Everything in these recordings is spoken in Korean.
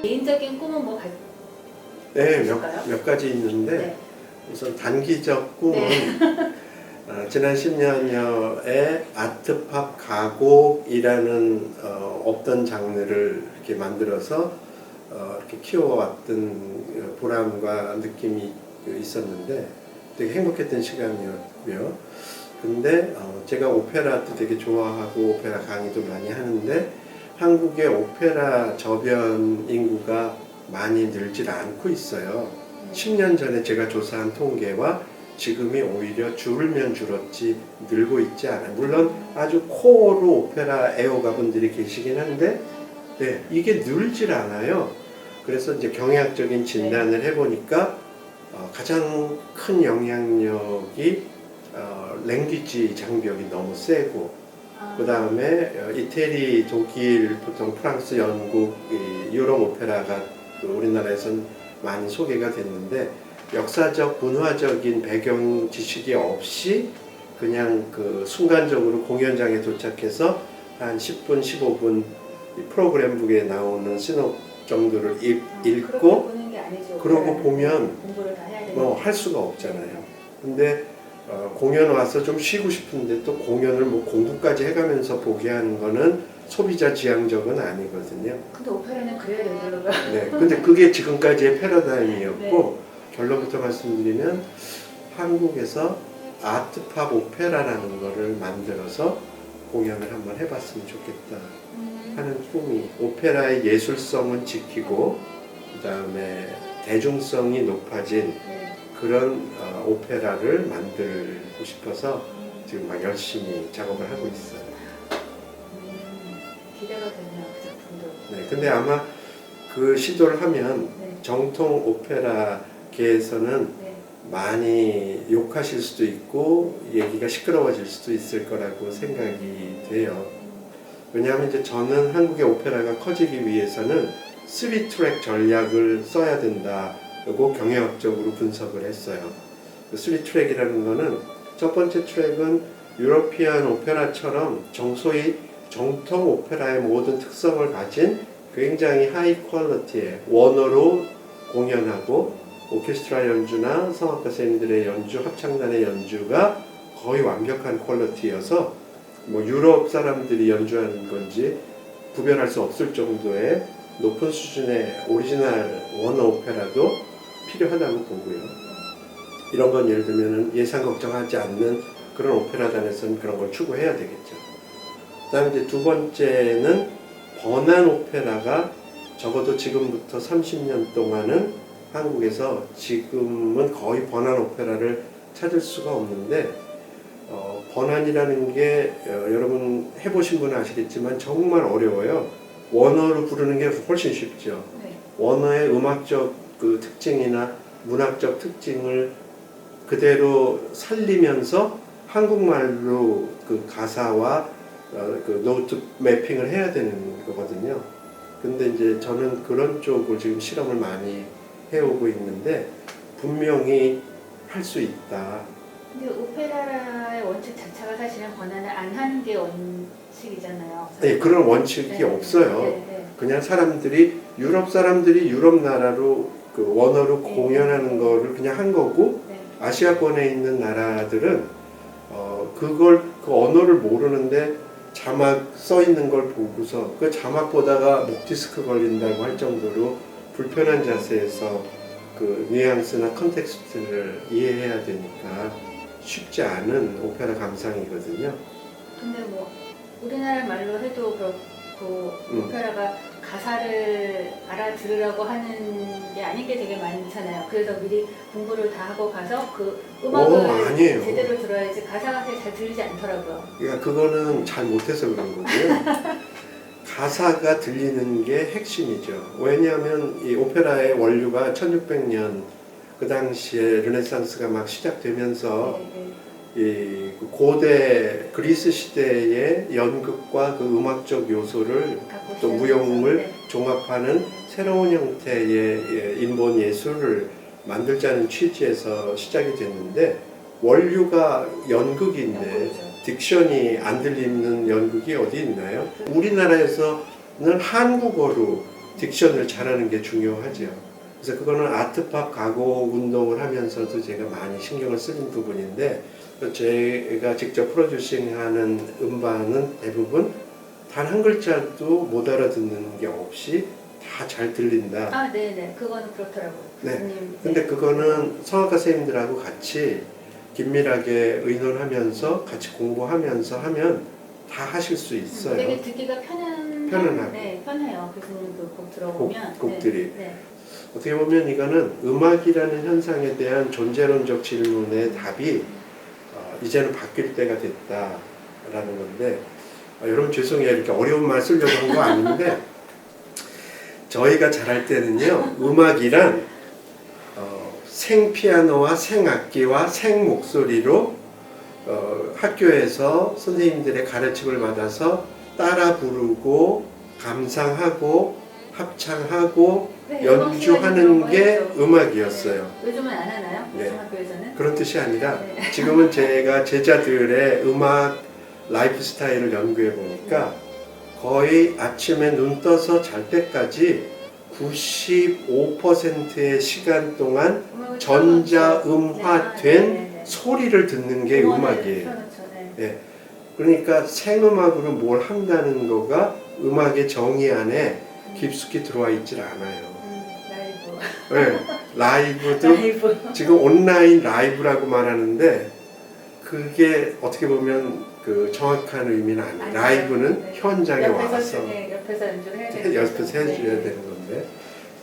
개인적인 꿈은 뭐 네, 있을까요? 몇 가지 있는데 네. 우선 단기적 꿈은 네. 지난 10년여에 아트팝 가곡이라는 없던 장르를 이렇게 만들어서 이렇게 키워왔던 보람과 느낌이 있었는데 되게 행복했던 시간이었고요. 근데 제가 오페라도 되게 좋아하고 오페라 강의도 많이 하는데 한국의 오페라 저변 인구가 많이 늘질 않고 있어요. 10년 전에 제가 조사한 통계와 지금이 오히려 줄면 줄었지 늘고 있지 않아요. 물론 아주 코어로 오페라 애호가분들이 계시긴 한데 네, 이게 늘질 않아요. 그래서 이제 경영학적인 진단을 해보니까 가장 큰 영향력이 랭귀지 장벽이 너무 세고 그 다음에 이태리, 독일, 보통 프랑스, 영국, 유럽 오페라가 우리나라에선 많이 소개가 됐는데 역사적, 문화적인 배경 지식이 없이 그냥 그 순간적으로 공연장에 도착해서 한 10분, 15분 프로그램북에 나오는 신호 정도를 읽고 보는 게 아니죠. 그러고 보면 공부를 다 해야 할 수가 없잖아요. 근데 공연 와서 좀 쉬고 싶은데 또 공연을 뭐 공부까지 해가면서 보게 하는 거는 소비자 지향적은 아니거든요. 근데 오페라는 그래야 되더라고요. 네, 근데 그게 지금까지의 패러다임이었고 네. 결론부터 말씀드리면 한국에서 아트팝 오페라라는 거를 만들어서 공연을 한번 해봤으면 좋겠다 하는 꿈이 오페라의 예술성은 지키고 그 다음에 대중성이 높아진 네. 그런 오페라를 만들고 싶어서 지금 막 열심히 작업을 하고 있어요. 기대가 되네요, 그 작품도. 네, 근데 아마 그 시도를 하면 네. 정통 오페라계에서는 네. 많이 욕하실 수도 있고 얘기가 시끄러워질 수도 있을 거라고 생각이 돼요. 왜냐하면 이제 저는 한국의 오페라가 커지기 위해서는 3트랙 전략을 써야 된다고 경영학적으로 분석을 했어요. 그 3트랙이라는 거는 첫 번째 트랙은 유러피안 오페라처럼 소위 정통 오페라의 모든 특성을 가진 굉장히 하이 퀄리티의 원어로 공연하고 오케스트라 연주나 성악가 선생님들의 연주, 합창단의 연주가 거의 완벽한 퀄리티여서 뭐 유럽 사람들이 연주하는 건지 구별할 수 없을 정도의 높은 수준의 오리지널 원어 오페라도 필요하다고 보고요. 이런 건 예를 들면 예산 걱정하지 않는 그런 오페라단에서는 그런 걸 추구해야 되겠죠. 그 다음에 이제 두 번째는 번안 오페라가 적어도 지금부터 30년 동안은 한국에서 지금은 거의 번안 오페라를 찾을 수가 없는데 번안이라는 게 여러분 해보신 분은 아시겠지만 정말 어려워요. 원어로 부르는 게 훨씬 쉽죠. 네. 원어의 음악적 그 특징이나 문학적 특징을 그대로 살리면서 한국말로 그 가사와 그 노트 매핑을 해야 되는 거거든요. 근데 이제 저는 그런 쪽을 지금 실험을 많이 해오고 있는데 분명히 할 수 있다. 근데 오페라의 원칙 자체가 사실은 번안을 안 하는 게 원칙이잖아요. 네, 그런 원칙이 네. 없어요. 네. 그냥 유럽 사람들이 유럽 나라로 그 원어로 네. 공연하는 거를 그냥 한 거고 네. 아시아권에 있는 나라들은 그걸 그 언어를 모르는데 자막 써 있는 걸 보고서 그 자막 보다가 목 디스크 걸린다고 할 정도로 불편한 자세에서 그 뉘앙스나 컨텍스트를 이해해야 되니까 쉽지 않은 오페라 감상이거든요. 근데 뭐 우리나라 말로 해도 그렇고 오페라가 가사를 알아들으라고 하는 게 아닌 게 되게 많잖아요. 그래서 미리 공부를 다 하고 가서 그 음악을 아니에요. 제대로 들어야지 가사가 잘 들리지 않더라고요. 그러니까 그거는 잘 못해서 그런 거고요. 가사가 들리는 게 핵심이죠. 왜냐하면 이 오페라의 원류가 1600년 그 당시에 르네상스가 막 시작되면서 이 고대 그리스 시대의 연극과 그 음악적 요소를 또 무용을 종합하는 새로운 형태의 인본 예술을 만들자는 취지에서 시작이 됐는데 원류가 연극인데 딕션이 안 들리는 연극이 어디 있나요? 우리나라에서는 한국어로 딕션을 잘하는 게 중요하죠. 그래서 그거는 아트팝 가곡 운동을 하면서도 제가 많이 신경을 쓰는 부분인데 제가 직접 프로듀싱하는 음반은 대부분 단 한 글자도 못 알아듣는 게 없이 다 잘 들린다. 아, 네네. 그거는 그렇더라고요. 네. 교수님. 근데 그거는 성악가 선생님들하고 같이 긴밀하게 의논하면서 같이 공부하면서 하면 다 하실 수 있어요. 되게 듣기가 편안하고. 네, 편해요. 교수님 그 곡 들어보면. 곡들이. 네. 어떻게 보면 이거는 음악이라는 현상에 대한 존재론적 질문의 답이 이제는 바뀔 때가 됐다라는 건데 여러분 죄송해요. 이렇게 어려운 말 쓰려고 한 거 아닌데 저희가 잘할 때는요. 음악이란 생피아노와 생악기와 생목소리로 학교에서 선생님들의 가르침을 받아서 따라 부르고 감상하고 합창하고 네, 연주하는 게 했죠. 음악이었어요. 네. 요즘은 안 하나요? 네. 요즘 학교에서는? 그런 뜻이 아니라 네. 지금은 제가 제자들의 음악 라이프 스타일을 연구해 보니까 거의 아침에 눈 떠서 잘 때까지 95%의 시간 동안 전자음화된 소리를 듣는 게 음악이에요. 네. 그러니까 생음악으로 뭘 한다는 거가 음악의 정의 안에 깊숙이 들어와 있질 않아요. 라이브. 네. 라이브도 라이브. 지금 온라인 라이브라고 말하는데 그게 어떻게 보면 그 정확한 의미는 아니에요. 라이브는 네. 현장에 와서 옆에서 연주를 해야 되는 옆에서 해줘야 되는 건데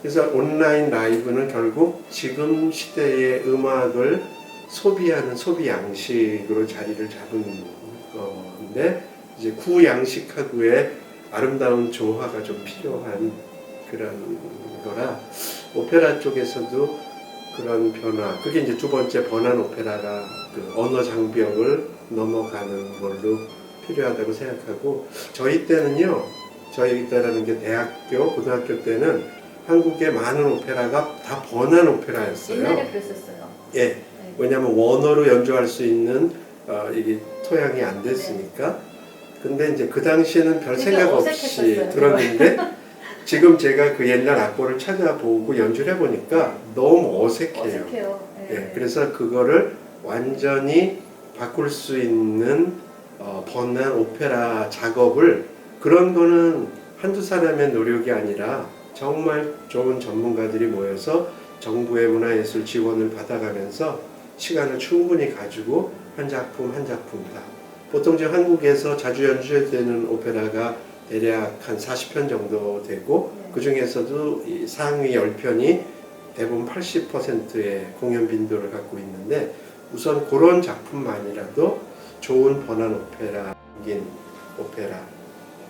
그래서 온라인 라이브는 결국 지금 시대의 음악을 소비하는 소비 양식으로 자리를 잡은 건데 이제 구양식하고의 아름다운 조화가 좀 필요한 그런 거라 오페라 쪽에서도 그런 변화 그게 이제 두 번째 번안 오페라가 그 언어 장벽을 넘어가는 걸로 필요하다고 생각하고 저희 때는요 저희 때라는 게 대학교 고등학교 때는 한국의 많은 오페라가 다 번안 오페라였어요. 옛날에 그랬었어요. 예, 네. 왜냐하면 원어로 연주할 수 있는 이게 토양이 안 됐으니까. 근데 이제 그 당시에는 별 생각 없이 어색했었어요. 들었는데 지금 제가 그 옛날 악보를 찾아보고 연주를 해보니까 너무 어색해요. 어색해요. 네. 예, 그래서 그거를 완전히 바꿀 수 있는 번안 오페라 작업을 그런 거는 한두 사람의 노력이 아니라 정말 좋은 전문가들이 모여서 정부의 문화예술 지원을 받아가면서 시간을 충분히 가지고 한 작품 한 작품 다. 보통 지금 한국에서 자주 연주되는 오페라가 대략 한 40편 정도 되고 그 중에서도 이 상위 10편이 대부분 80%의 공연 빈도를 갖고 있는데 우선 그런 작품만이라도 좋은 번안 오페라인 오페라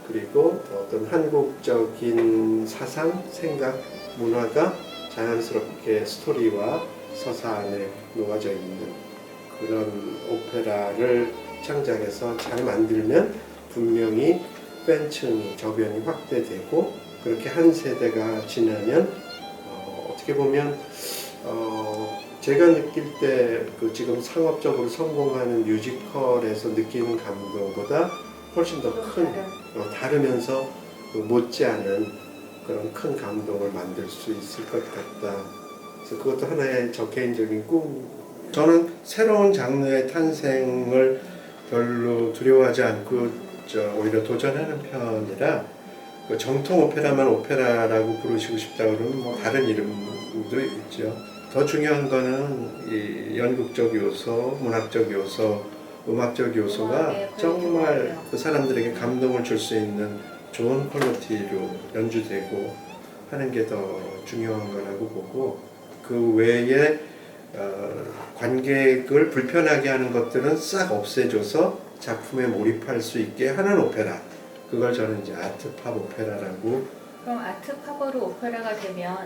그리고 어떤 한국적인 사상, 생각, 문화가 자연스럽게 스토리와 서사 안에 놓아져 있는 그런 오페라를 창작해서 잘 만들면 분명히 팬층이 저변이 확대되고 그렇게 한 세대가 지나면 어떻게 보면 제가 느낄 때 그 지금 상업적으로 성공하는 뮤지컬에서 느끼는 감동보다 훨씬 더 큰 다르면서 그 못지않은 그런 큰 감동을 만들 수 있을 것 같다. 그래서 그것도 하나의 저 개인적인 꿈. 저는 새로운 장르의 탄생을 별로 두려워하지 않고 오히려 도전하는 편이라 그 정통 오페라만 오페라라고 부르시고 싶다 그러면 뭐 다른 이름도 있죠. 더 중요한 거는 이 연극적 요소, 문학적 요소, 음악적 요소가 정말 그 사람들에게 감동을 줄 수 있는 좋은 퀄리티로 연주되고 하는 게 더 중요한 거라고 보고 그 외에 관객을 불편하게 하는 것들은 싹 없애줘서 작품에 몰입할 수 있게 하는 오페라 그걸 저는 이제 아트팝 오페라라고. 그럼 아트팝으로 오페라가 되면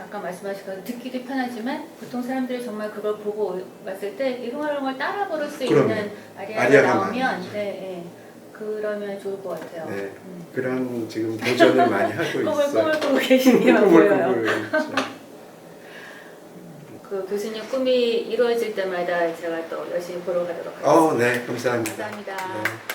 아까 말씀하신 거 듣기도 편하지만 보통 사람들이 정말 그걸 보고 왔을 때 이런 걸 따라 부를 수 있는 아리아가 나오면 네, 그러면 좋을 것 같아요. 네, 그런 지금 도전을 많이 하고 있어요. 꿈을 꾸고 계시네요. 보여요. 그렇죠. 그 교수님 꿈이 이루어질 때마다 제가 또 열심히 보러 가도록 하겠습니다. 네, 감사합니다. 감사합니다. 네.